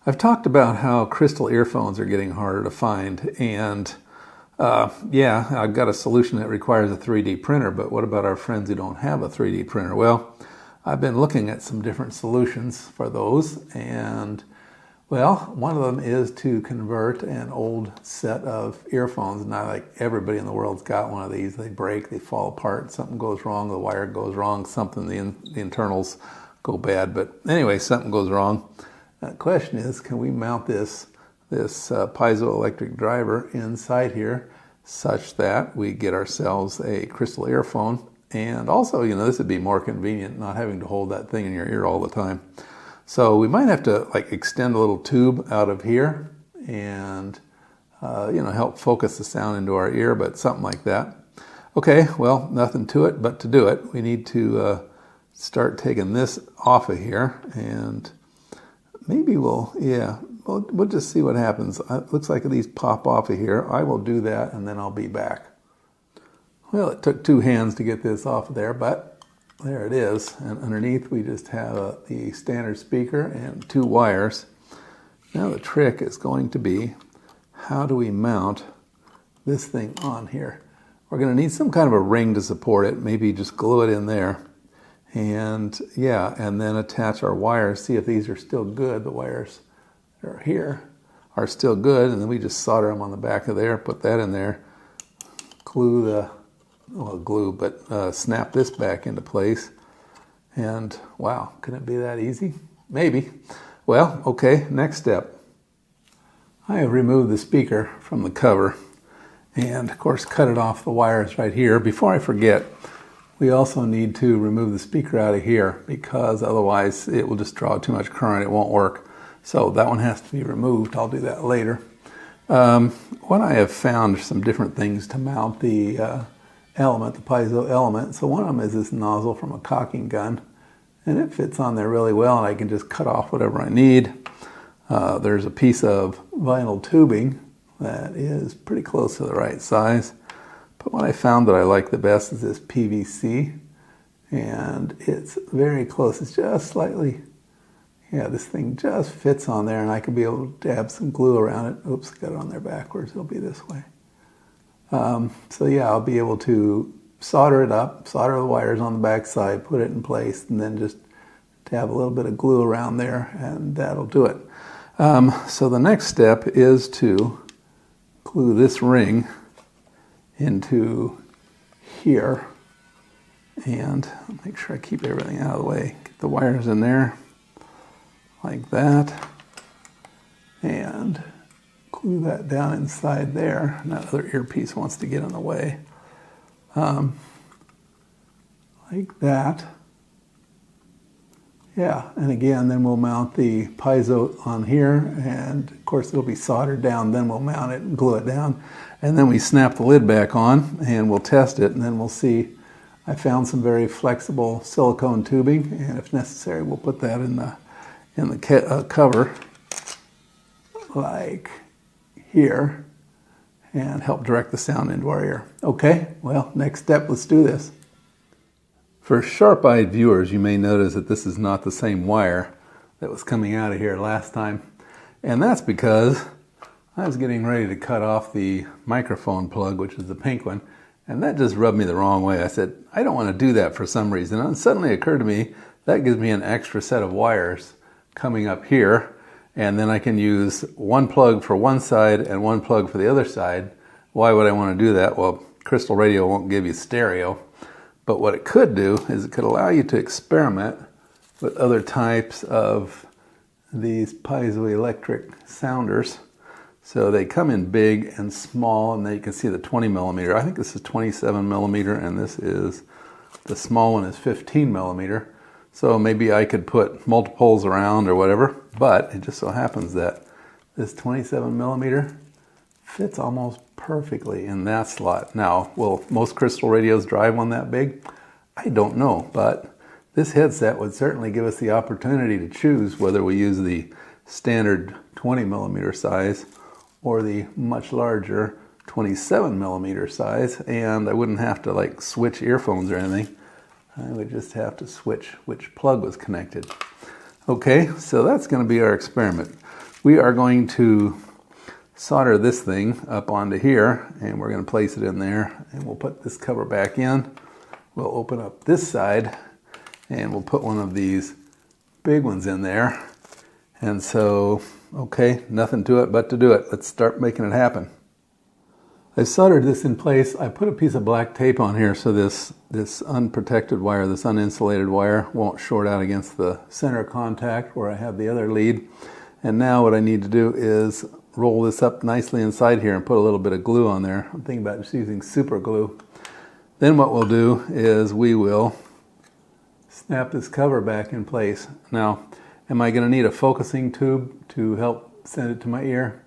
I've talked about how crystal earphones are getting harder to find, and yeah, I've got a solution that requires a 3D printer, but what about our friends who don't have a 3D printer? Well, I've been looking at some different solutions for those, and well, one of them is to convert an old set of earphones. Not like everybody in the world's got one of these. They break, they fall apart, something goes wrong, the wire goes wrong, something, the internals go bad, but anyway, something goes wrong. The question is, can we mount this piezoelectric driver inside here such that we get ourselves a crystal earphone? And also, you know, this would be more convenient, not having to hold that thing in your ear all the time. So we might have to like extend a little tube out of here and you know, help focus the sound into our ear, but something like that. Okay, well, nothing to it but to do it. We need to start taking this off of here, and maybe we'll just see what happens. It looks like these pop off of here. I will do that and then I'll be back. Well, it took two hands to get this off of there, but there it is. And underneath we just have the standard speaker and two wires. Now the trick is going to be, how do we mount this thing on here? We're going to need some kind of a ring to support it. Maybe just glue it in there. And yeah, and then attach our wires, see if these are still good. The wires that are here are still good, and then we just solder them on the back of there, put that in there, snap this back into place, and wow, can it be that easy? Maybe. Well, okay, next step. I have removed the speaker from the cover, and of course cut it off the wires right here. Before I forget, we also need to remove the speaker out of here, because otherwise it will just draw too much current, it won't work. So that one has to be removed. I'll do that later. What I have found are some different things to mount the element, the piezo element. So one of them is this nozzle from a caulking gun, and it fits on there really well, and I can just cut off whatever I need. There's a piece of vinyl tubing that is pretty close to the right size. But what I found that I like the best is this PVC, and it's very close. It's just slightly, yeah, this thing just fits on there, and I could be able to dab some glue around it. Oops, got it on there backwards. It'll be this way. So yeah, I'll be able to solder it up, solder the wires on the back side, put it in place, and then just dab a little bit of glue around there, and that'll do it. So the next step is to glue this ring into here, and make sure I keep everything out of the way. Get the wires in there like that, and glue that down inside there. And that other earpiece wants to get in the way. Like that. Yeah, and again, then we'll mount the piezo on here, and of course it'll be soldered down, then we'll mount it and glue it down. And then we snap the lid back on, and we'll test it, and then we'll see. I found some very flexible silicone tubing, and if necessary, we'll put that in the cover, like here, and help direct the sound into our ear. Okay, well, next step, let's do this. For sharp-eyed viewers, you may notice that this is not the same wire that was coming out of here last time, and that's because I was getting ready to cut off the microphone plug, which is the pink one, and that just rubbed me the wrong way. I said, I don't want to do that for some reason. And it suddenly occurred to me, that gives me an extra set of wires coming up here, and then I can use one plug for one side and one plug for the other side. Why would I want to do that? Well, crystal radio won't give you stereo, but what it could do is it could allow you to experiment with other types of these piezoelectric sounders. So they come in big and small, and then you can see the 20 millimeter. I think this is 27 millimeter, and this is, the small one is 15 millimeter. So maybe I could put multiples around or whatever, but it just so happens that this 27 millimeter fits almost perfectly in that slot. Now, will most crystal radios drive one that big? I don't know, but this headset would certainly give us the opportunity to choose whether we use the standard 20 millimeter size or the much larger 27 millimeter size, and I wouldn't have to like switch earphones or anything. I would just have to switch which plug was connected. Okay, so that's going to be our experiment. we are going to solder this thing up onto here, and we're going to place it in there, and we'll put this cover back in. We'll open up this side, and we'll put one of these big ones in there. And so, okay, nothing to it but to do it. Let's start making it happen. I soldered this in place. I put a piece of black tape on here so this unprotected wire, this uninsulated wire, won't short out against the center contact where I have the other lead. And now what I need to do is roll this up nicely inside here and put a little bit of glue on there. I'm thinking about just using super glue. Then what we'll do is we will snap this cover back in place. Now, am I going to need a focusing tube to help send it to my ear?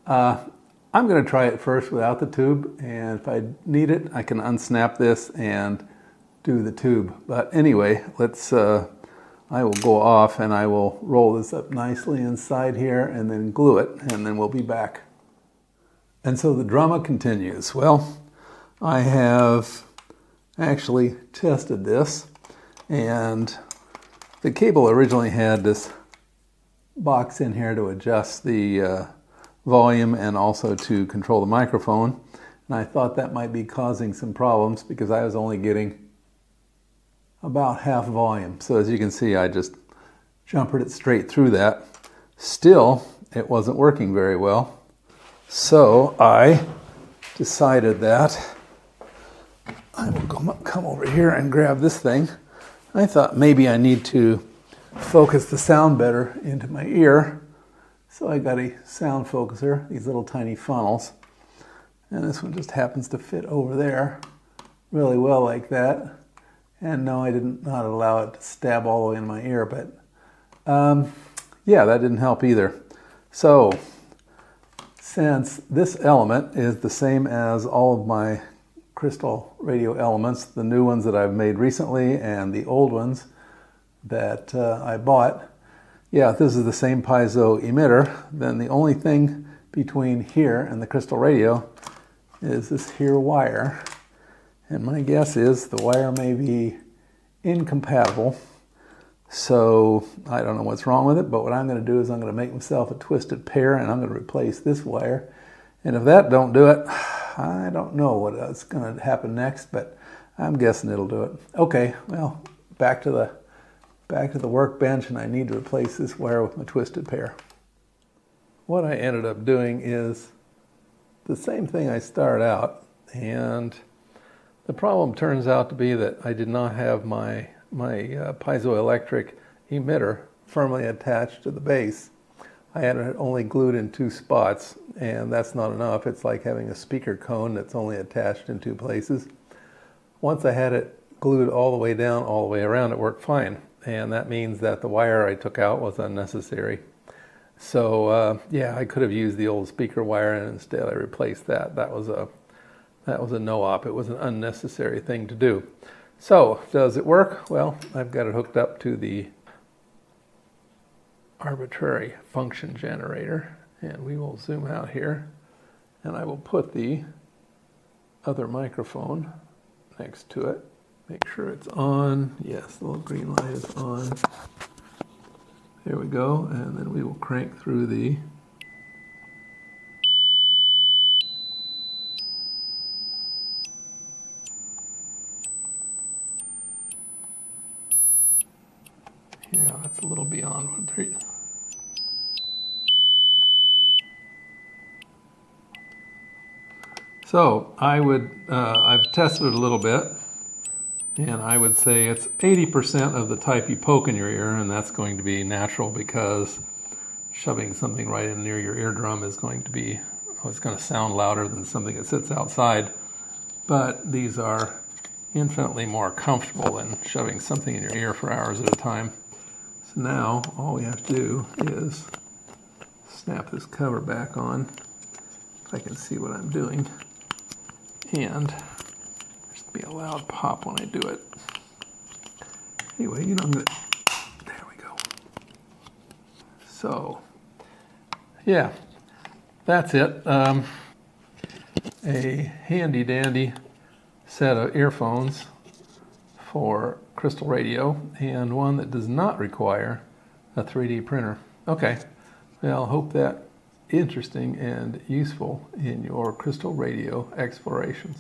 I'm going to try it first without the tube, and if I need it, I can unsnap this and do the tube. But anyway, I will go off and I will roll this up nicely inside here and then glue it, and then we'll be back. And so the drama continues. Well, I have actually tested this, and the cable originally had this box in here to adjust the volume and also to control the microphone. And I thought that might be causing some problems because I was only getting about half volume. So as you can see, I just jumpered it straight through that. Still, it wasn't working very well. So I decided that I will come over here and grab this thing. I thought maybe I need to focus the sound better into my ear. So I got a sound focuser, these little tiny funnels. And this one just happens to fit over there really well like that. And no, I did not allow it to stab all the way in my ear, but yeah, that didn't help either. So since this element is the same as all of my crystal radio elements, the new ones that I've made recently and the old ones that I bought, yeah, if this is the same piezo emitter, then the only thing between here and the crystal radio is this here wire. And my guess is the wire may be incompatible. So I don't know what's wrong with it, but what I'm going to do is I'm going to make myself a twisted pair, and I'm going to replace this wire. And if that don't do it, I don't know what's going to happen next, but I'm guessing it'll do it. Okay, well, back to the workbench, and I need to replace this wire with my twisted pair. What I ended up doing is the same thing I started out, and the problem turns out to be that I did not have my piezoelectric emitter firmly attached to the base. I had it only glued in 2 spots, and that's not enough. It's like having a speaker cone that's only attached in 2 places. Once I had it glued all the way down, all the way around, it worked fine. And that means that the wire I took out was unnecessary. So yeah, I could have used the old speaker wire, and instead I replaced that. That was a no-op. It was an unnecessary thing to do. So does it work? Well, I've got it hooked up to the arbitrary function generator, and we will zoom out here, and I will put the other microphone next to it. Make sure it's on. Yes, the little green light is on. There we go, and then we will crank through the yeah, that's a little beyond what so I've tested it a little bit, and I would say it's 80% of the type you poke in your ear, and that's going to be natural because shoving something right in near your eardrum is going to be, it's going to sound louder than something that sits outside. But these are infinitely more comfortable than shoving something in your ear for hours at a time. So now all we have to do is snap this cover back on, if I can see what I'm doing, and be a loud pop when I do it. Anyway, I'm gonna, there we go. So, yeah, that's it. A handy dandy set of earphones for crystal radio, and one that does not require a 3D printer. Okay, Well, I hope that interesting and useful in your crystal radio explorations.